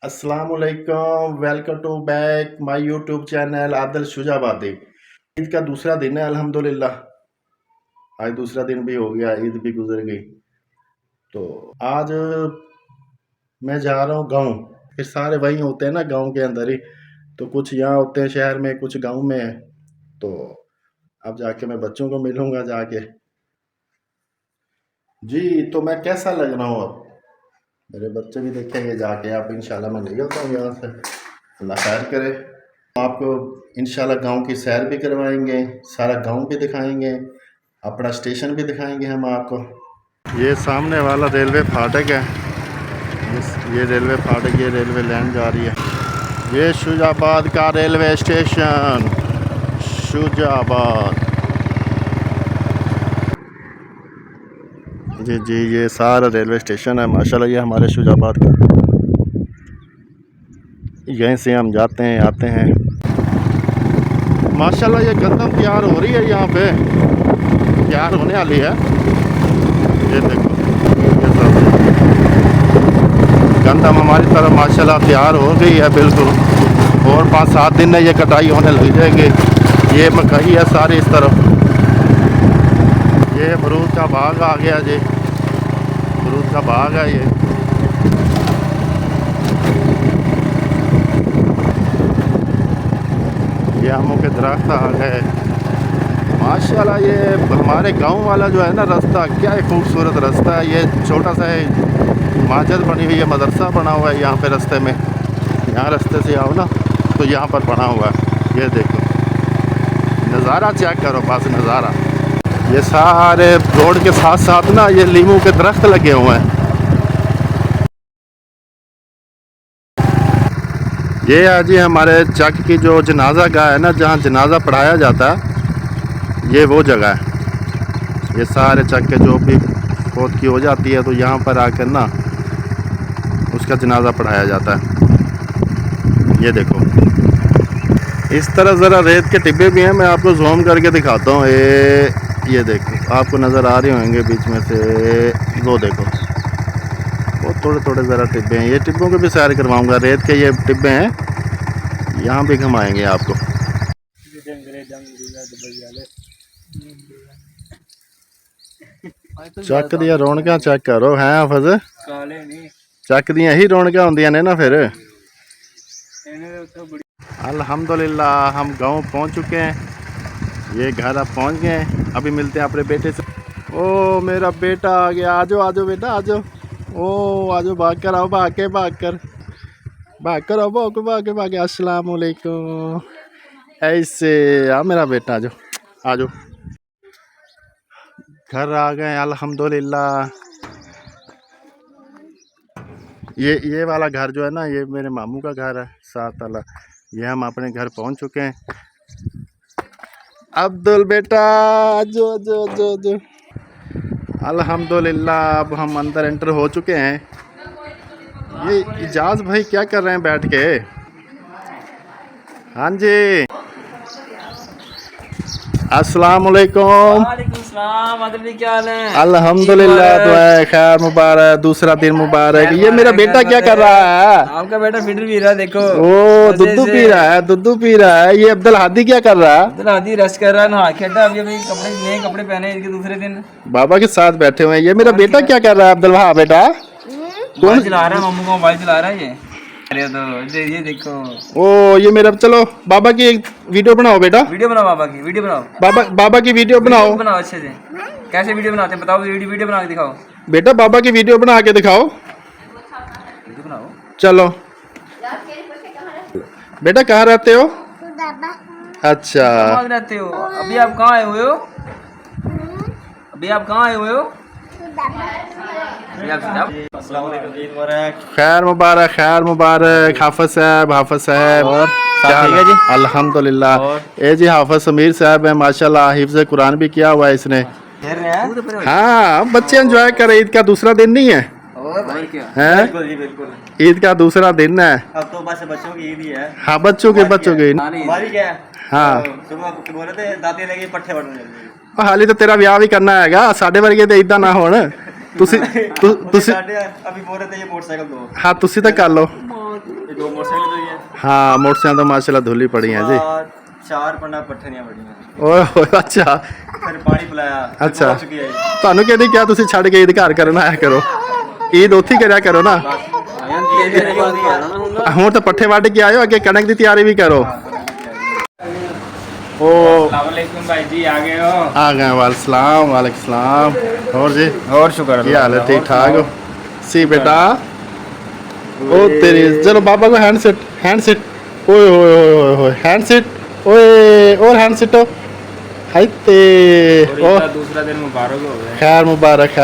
अस्सलाम वालेकुम, welcome to back my YouTube channel Adil Shujabadi. Eid का दूसरा दिन है अल्हम्दुलिल्लाह। आज दूसरा दिन भी हो गया, ईद भी गुजर गई। तो आज मैं जा रहा हूँ गांव। फिर सारे वहीं होते हैं ना गांव के अंदर ही, तो कुछ यहाँ होते हैं शहर में, कुछ गांव में है। तो अब जाके मैं बच्चों को मिलूंगा जाके। जी, तो मैं कैसा लग रहा हूँ अब? मेरे बच्चे भी देखेंगे जाके। अब इंशाल्लाह मैं निकलता हूँ यहाँ से, अल्लाह खैर करे। आपको इंशाल्लाह गांव की सैर भी करवाएंगे, सारा गांव भी दिखाएंगे, अपना स्टेशन भी दिखाएंगे हम आपको। ये सामने वाला रेलवे फाटक है। ये रेलवे फाटक, ये रेलवे लाइन जा रही है। ये शुजाबाद का रेलवे स्टेशन, शुजाबाद। जी जी, ये सारा रेलवे स्टेशन है माशाल्लाह। ये हमारे शुजाबाद का, यहीं से हम जाते हैं आते हैं माशाल्लाह। ये गंदम तैयार हो रही है, यहाँ पे तैयार होने वाली है। ये देखो, ये सब गंदम हमारी तरफ माशाल्लाह तैयार हो गई है बिल्कुल। और 5-7 दिन में ये कटाई होने लग जाएगी। ये मकई है सारी इस तरफ। ये अमरूद का बाग आ गया जी, अमरूद का बाग है ये। ये आमों के दरख्त आ गए माशाल्लाह। ये हमारे गांव वाला जो है ना रास्ता, क्या एक खूबसूरत रास्ता है। ये छोटा सा मस्जिद बनी हुई है, मदरसा बना हुआ है यहाँ पे रास्ते में। यहाँ रास्ते से आओ ना तो यहाँ पर बना हुआ है। ये देखो नज़ारा चेक करो, बस नज़ारा। ये सारे रोड के साथ साथ ना ये लीमू के दरख्त लगे हुए हैं। ये है जी हमारे चक की जो जनाजा गाह है ना, जहाँ जनाजा पढ़ाया जाता है, ये वो जगह है। ये सारे चक के जो भी फौत की हो जाती है तो यहाँ पर आकर ना उसका जनाजा पढ़ाया जाता है। ये देखो इस तरह ज़रा रेत के टिब्बे भी हैं, मैं आपको जूम करके दिखाता हूँ। ये देखो, आपको नज़र आ रहे होंगे बीच में से, वो देखो वो थोड़े थोड़े ज़रा टिब्बे हैं। ये टिब्बों के भी सैर करवाऊंगा, रेत के ये टिब्बे हैं, यहाँ भी घुमाएंगे आपको। चक दिया रौनक चेक करो हैं हाफिज, चक दियां ही रौनक होंदियां ने ना फिर। अल्हम्दुलिल्लाह हम गांव पहुंच चुके हैं। ये घर अब पहुंच गए। अभी मिलते हैं अपने बेटे से। ओ मेरा बेटा आ गया, आजो आजो बेटा आजो। ओ आजो, भाग कर आओ, भाग कर आओ, भाग के अस्सलाम वालेकुम। ऐसे आ मेरा बेटा, आजो आजो। घर आ गए अल्हम्दुलिल्लाह। ये वाला घर जो है ना, ये मेरे मामू का घर है साथ वाला। ये हम अपने घर पहुंच चुके हैं। अब्दुल बेटा जो जो जो जो अल्हम्दुलिल्लाह अब हम अंदर एंटर हो चुके हैं। ये इजाज भाई क्या कर रहे हैं बैठ के? हाँ जी, अस्सलाम वालेकुम। क्या हाल है? अल्हम्दुलिल्लाह, दुआ खैर मुबारक, दूसरा दिन मुबारक। ये मेरा बेटा क्या कर रहा है? आपका बेटा फिटर पी रहा है, देखो। ओ दुद्धू पी रहा है। ये अब्दुल हादी क्या कर रहा है? अब्दुल हादी रेस्ट कर रहा है, नहा खेटा। अभी अभी कपड़े नए कपड़े पहने इसके दूसरे दिन बाबा के साथ बैठे हुए हैं। ये मेरा बेटा क्या कर रहा है अब्दुल वहाब बेटा? मोबाइल चला रहा है, मम्मू का मोबाइल चला रहा है ये। अरे तो ये देखो। ओ ये मेरा, चलो बाबा की एक वीडियो बनाओ बेटा। वीडियो बनाओ, बाबा की वीडियो बनाओ। बाबा की वीडियो बनाओ। बनाओ अच्छे से। कैसे वीडियो बनाते हैं बताओ, वीडियो बना के दिखाओ बेटा, बाबा की वीडियो बना के दिखाओ। वीडियो बनाओ। चलो बेटा, कहाँ रहते हो? अच्छा, कहाँ रहते हो? अभी आप कहाँ आए हुए हो? अभी आप कहाँ आए हुए हो? खैर मुबारक हाफिज साहब। और क्या ठीक है जी? अल्हम्दुलिल्लाह। ए जी हाफिज समीर साहब है माशाल्लाह, हिफ्ज़ कुरान भी किया हुआ है इसने। हाँ, बच्चे एंजॉय कर रहे। ईद का दूसरा दिन नहीं है? और क्या हैं? बिल्कुल। ईद का दूसरा दिन है। अब तो बस बच्चों की ईद ही है। हाँ, बच्चों के हमारी क्या है? हाँ, सुबह बोले थे दाते लगे पट्ठे बढ़ने। हाली तो तेरा ब्याह भी करना हैगा, साढ़े वर्गे तो इदा ना होन। ਤੁਸੀਂ ਤੁਸੀਂ अभी बोल रहे थे ये मोटरसाइकिल दो ਹਾਂ ਤੁਸੀਂ ਤਾਂ ਕਰ ਲਓ ये दो मोटरसाइकिल तो ये ਹਾਂ ਮੋਟਰਸਾਈਕਲ ਤਾਂ ਮਾਸ਼ਾਅੱਲਾ ਧੁੱਲੀ ਪੜੀ ਹੈ ਜੀ चार पन्ना पट्ठनियां पड़ियां ਓਏ ਹੋਏ ਅੱਛਾ फिर पानी पिलाया अच्छा। पहुंच गए ਤੁਹਾਨੂੰ ਕਹਿੰਦੇ ਕਿਹਾ ਤੁਸੀਂ ਛੱਡ ਕੇ ਈਦ ਘਰ ਕਰਨ ਆਇਆ ਕਰੋ ਈਦ ਉੱਥੇ ਹੀ ਕਰਿਆ ਕਰੋ ਨਾ ਹੁਣ ਤਾਂ ਪੱਠੇ ਵੱਢ ਕੇ ਆਇਓ ਅੱਗੇ ਕਣਕ ਦੀ ਤਿਆਰੀ ਵੀ ਕਰੋ ਉਹ अस्सलामुअलैकुम भाई जी आ गए हो ਆ ਗਏ ਵਾਲਸਲਾਮ ਵਾਲੇਕੁਮ ਸਲਾਮ ਹੋਰ ਜੀ और शुक्र ਕੀ ਹਾਲ ਹੈ ਠੀਕ ਠਾਕ ਹੋ ਸੀ ਬੇਟਾ ਉਹ ਤੇਰੀ ਚਲੋ ਬਾਬਾ ਕੋ हैंड सेट ओए ओए ओए ओए हैंड सेट ओए और हैंड सेट हाय ते और दूसरा दिन मुबारक हो गया खैर मुबारक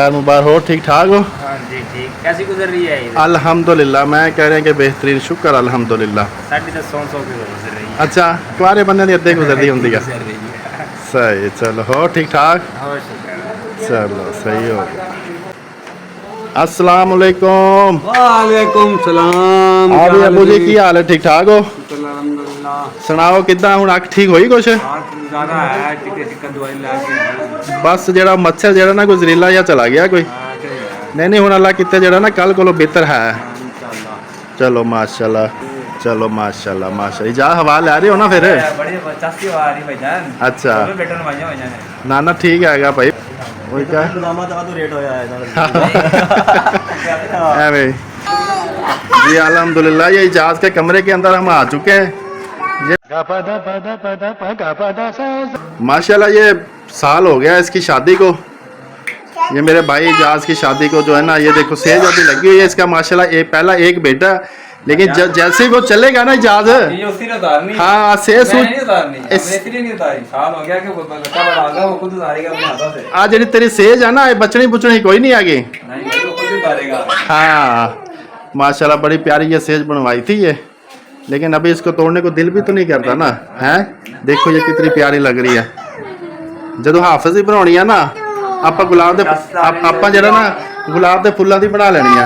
हो ठीक ठाक हो हाँ जी ठीक कैसी गुजर रही है ईद अल्हम्दुलिल्लाह मैं कह रहे हैं कि बेहतरीन शुक्र अल्हम्दुलिल्लाह साढ़े 10 की गुजर रही है अच्छा कुआरे बंदे दी अद्धे गुजरदी होंदी है गुजर रही है सही चलो हो ठीक ठाक और शुक्र चलो सही हो गया अस्सलाम वालेकुम वालेकुम सलाम ਆ ਵੀ ਅਬੂ ਜੀ ਕੀ ਹਾਲ ਹੈ ਠੀਕ ਠਾਕ ਹੋ अल्हम्दुलिल्लाह ਸੁਣਾਓ ਕਿੱਦਾਂ ਹੁਣ ਅੱਖ ਠੀਕ ਹੋਈ ਕੁਛ ज्यादा है टिकट दवाई ला के ਬਸ ਜਿਹੜਾ ਮੱਛਰ ਜਿਹੜਾ ਨਾ ਕੋਈ ਜ਼ਹਿਰੀਲਾ ਜਿਹਾ ਚਲਾ ਗਿਆ ਕੋਈ ਨਹੀਂ ਨਹੀਂ ਹੁਣ ਅੱਲਾ ਕਿਤੇ ਜਿਹੜਾ ਨਾ ਕੱਲ ਕੋਲੋਂ ਬਿਹਤਰ ਹੈ इंशाल्लाह ਚਲੋ ਮਾਸ਼ਾਅੱਲਾ ਚਲੋ ਮਾਸ਼ਾਅੱਲਾ ਮਾਸ਼ਾਅੱਲਾ ਜਾ ਹਵਾ ਲੈ ਰਹੇ ਹੋ ਨਾ ਫਿਰ बड़ी चाची आ रही भाईजान अच्छा बेटा नवाजा भाईजान ਨਾ ਨਾ ਠੀਕ ਹੈਗਾ ਭਾਈ ਉਹੀ ਕਹ दामा तो रेट होया है ਐਵੇਂ जी अल्हम्दुलिल्लाह ये इजाज के कमरे के अंदर हम आ चुके हैं माशाल्लाह ये साल हो गया इसकी शादी को ये मेरे भाई इजाज की शादी को जो है ना ये देखो सेज अभी लगी हुई है इसका माशाल्लाह पहला एक बेटा लेकिन जैसे वो चलेगा ना इजाज ये उसी ने उतारनी हाँ सेज मैं नहीं उतारनी इस- अपने इसलिए नहीं उतारी साल हो गया कि वो बच्चा बड़ा आ गया वो खुद उतारेगा अपने हाथों से आज जी तेरी सेज है ना ये बचनी बुचनी कोई नहीं आगे नहीं भाई वो खुद उतारेगा हाँ माशाल्लाह बड़ी प्यारी ये सेज बनवाई थी ये लेकिन अभी इसको तोड़ने को दिल भी तो नहीं करता ना है देखो ये कितनी प्यारी लग रही है ਜਦੋਂ ਹਾਫਿਜ਼ ਹੀ ਬਣਾਉਣੀ ਆ ਨਾ ਆਪਾਂ ਗੁਲਾਬ ਦੇ ਆਪਾਂ ਜਿਹੜਾ ਨਾ ਗੁਲਾਬ ਦੇ ਫੁੱਲਾਂ ਦੀ ਬਣਾ ਲੈਣੀ ਆ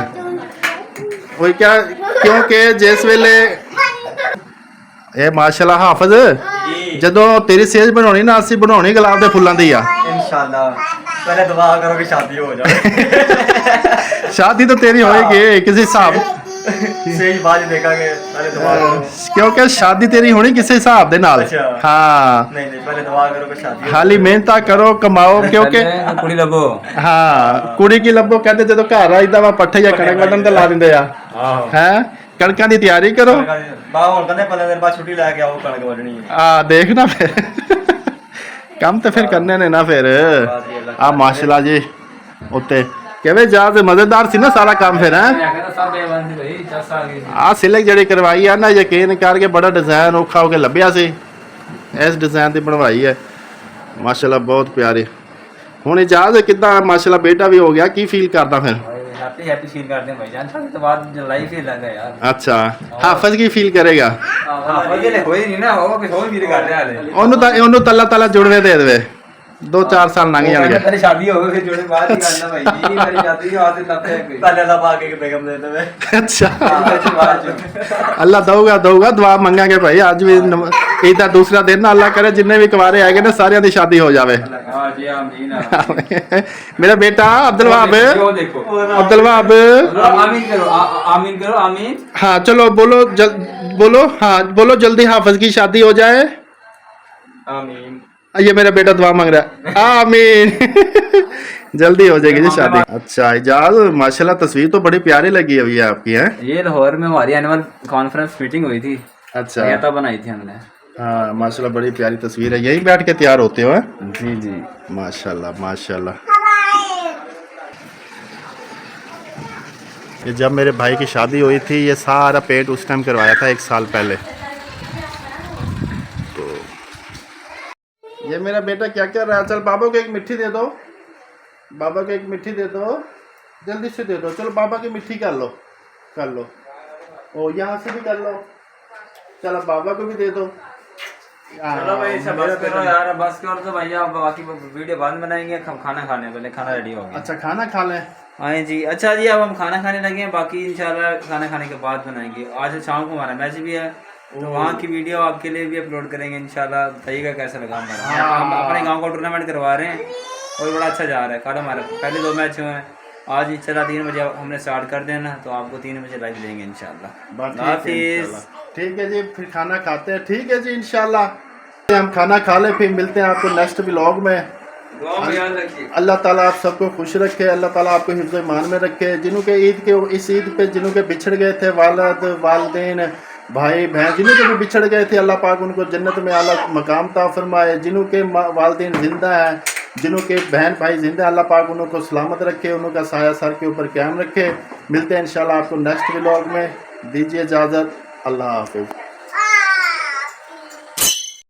ਉਹ ਕਿਆ ਕਿਉਂਕਿ ਜਿਸ ਵੇਲੇ ਇਹ ਮਾਸ਼ਾਅੱਲਾ ਹਾਫਿਜ਼ ਜਦੋਂ ਤੇਰੀ ਸੇਜ ਬਣਾਉਣੀ ਨਾ ਅਸੀਂ ਬਣਾਉਣੀ ਗੁਲਾਬ ਦੇ ਫੁੱਲਾਂ ਦੀ ਆ इंशाल्लाह पहले दुआ करो कि शादी हो जाए ਸ਼ਾਦੀ ਤਾਂ ਤੇਰੀ ਹੋਏਗੀ ਕਿਸੇ ਹਿਸਾਬ सही बात देखेंगे पहले दुआ करो ਕਿਉਂਕਿ ਸ਼ਾਦੀ ਤੇਰੀ ਹੋਣੀ ਕਿਸੇ ਹਿਸਾਬ ਦੇ ਨਾਲ ਅੱਛਾ। ਹਾਂ नहीं नहीं पहले दुआ करो कि शादी हो ਖਾਲੀ ਮਿਹਨਤਾਂ ਕਰੋ ਕਮਾਓ ਕਿਉਂਕਿ कुड़ी लगो ਹਾਂ ਕੁੜੀ ਕੀ ਲੱਭੋ ਕਹਿੰਦੇ ਜਦੋਂ ਘਰ ਆਈਦਾ ਵਾ ਪੱਠੇ ਜਾਂ ਕਣਕ ਵੱਢਣ ਤੇ ਲਾ ਦਿੰਦੇ ਆ आहो ਹੈ ਕਣਕਾਂ ਦੀ ਤਿਆਰੀ ਕਰੋ बाबा और कहते 15 दिन बाद छुट्टी लेके आओ कणक वढनी है ਆ ਦੇਖਣਾ ਫਿਰ ਕੰਮ ਤੇ ਫਿਰ ਕਰਨੇ ਨੇ ਨਾ ਫਿਰ ਆ ਮਾਸ਼ਾਅੱਲਾ ਜੀ ਉੱਤੇ ਕਿਵੇਂ ਜਾ ਤੇ ਮਜ਼ੇਦਾਰ ਸੀ ਨਾ ਸਾਰਾ ਕੰਮ ਫਿਰ ਹੈ सब बेबंदी भाई 10 आ गई ਆ ਸਿਲਕ ਜਿਹੜੀ ਕਰਵਾਈ ਆ ਨਾ ਯਕੀਨ ਕਰਕੇ ਬੜਾ ਡਿਜ਼ਾਈਨ ਔਖਾ ਹੋ ਕੇ ਲੱਭਿਆ ਸੀ ਇਸ ਡਿਜ਼ਾਈਨ ਦੀ ਬਣਵਾਈ ਹੈ ਮਾਸ਼ਾਅੱਲਾ ਬਹੁਤ ਪਿਆਰੀ ਹੁਣ ਇਜਾਜ਼ ਕਿੱਦਾਂ ਮਾਸ਼ਾਅੱਲਾ ਬੇਟਾ ਵੀ ਹੋ ਗਿਆ ਕੀ ਫੀਲ ਕਰਦਾ ਫਿਰ हैप्पी हैप्पी फील करते हैं भाईजान शादी तो बाद जो लाइफ ही लगा यार ਅੱਛਾ ਹਾਫਿਜ਼ ਕੀ ਫੀਲ ਕਰੇਗਾ हां बजे ले कोई नहीं ना हो कि हो भी कर रहे हाले ਉਹਨੂੰ ਤਾਂ ਅੱਲਾਹ ਤਾਲਾ ਜੁੜਵੇ ਦੇ ਦੇਵੇ 2-4 ਸਾਲ ਲੰਘ ਜਾਣਗੇ तेरी शादी हो गई फिर जोड़े बाद ही करना भाई जी मेरी शादी के बाद तब तक पहले अल्लाह पाक के बेगम दे दे ਅੱਛਾ ਅੱਲਾਹ ਦਊਗਾ ਦੁਆ ਮੰਗਾਂਗੇ ਭਾਈ ਅੱਜ ਵੀ ਇਹਦਾ ਦੂਸਰਾ ਦਿਨ ਨਾ ਅੱਲਾਹ ਕਰੇ ਜਿੰਨੇ ਵੀ ਕੁਵਾਰੇ ਹੈਗੇ ਨੇ ਸਾਰਿਆਂ ਦੀ ਸ਼ਾਦੀ ਹੋ ਜਾਵੇ हां जी आमीन ਮੇਰਾ ਬੇਟਾ ਅਬਦੁਲ ਵਹਾਬ जो देखो अब्दुल वहाब आमीन करो आमीन हाँ चलो बोलो हाँ बोलो जल्दी हाफिज की शादी हो जाए आमीन ये मेरा बेटा दुआ मांग रहा है आमीन जल्दी हो जाएगी जी शादी अच्छा इजाज माशाल्लाह तस्वीर तो बड़ी प्यारी लगी अभी आपकी है ये लाहौर में हमारी एनुअल कॉन्फ्रेंस मीटिंग हुई थी अच्छा तो बनाई थी हमने हाँ माशाल्लाह बड़ी प्यारी तस्वीर है यहीं बैठ के तैयार होते हो हैं? जी जी माशाल्लाह माशाल्लाह ये जब मेरे भाई की शादी हुई थी ये सारा पेंट उस टाइम करवाया था 1 साल पहले तो ये मेरा बेटा क्या कर रहा है चल बाबा को एक मिट्टी दे दो बाबा को एक मिट्टी दे दो जल्दी से दे दो चलो बाबा की मिट्टी कर लो ओ यहाँ से भी कर लो चलो बाबा को भी दे दो चलो भाई सब बस करो यार बस करो तो भैया अब बाकी वीडियो बाद में बनाएंगे हम खाना खाने पहले खाना रेडी हो गया अच्छा खाना खा लें हाँ जी अच्छा जी अब हम खाना खाने लगे हैं बाकी इंशाल्लाह खाना खाने के बाद बनाएंगे आज शाम को हमारा मैच भी है तो वहाँ की वीडियो आपके लिए भी अपलोड करेंगे इंशाल्लाह बताइएगा कैसा लगा हमारा हम अपने गांव का टूर्नामेंट करवा रहे हैं और बड़ा अच्छा जा रहा है कल हमारे पहले 2 मैच हुए हैं आज इंशाल्लाह 3 बजे हमने स्टार्ट कर देना, तो आपको 3 बजे लाइव देंगे इंशाल्लाह। बात ठीक है हाफिज़। इंशाल्लाह। ठीक है जी, फिर खाना खाते हैं। ठीक है जी इंशाल्लाह हम खाना खा ले, फिर मिलते हैं आपको नेक्स्ट व्लॉग में। दुआ में याद रखिए। अल्लाह ताला आप सबको खुश रखे, अल्लाह ताला आपको हिफ्ज़ ईमान में रखे। जिन्हों के इस ईद पे जिन्हों के बिछड़ गए थे वालिद वालदैन भाई बहन, जिन्हों के भी बिछड़ गए थे, अल्लाह पाक उनको जन्नत में आला मकाम ता फरमाए। जिन्हों के वालदैन जिंदा हैं, जिन्हों के बहन भाई जिंदा, अल्लाह पाक उनको सलामत रखे, उनका साया सर के ऊपर कायम रखे। मिलते हैं इंशाल्लाह आपको नेक्स्ट व्लॉग में। दीजिए इजाज़त, अल्लाह हाफिज़।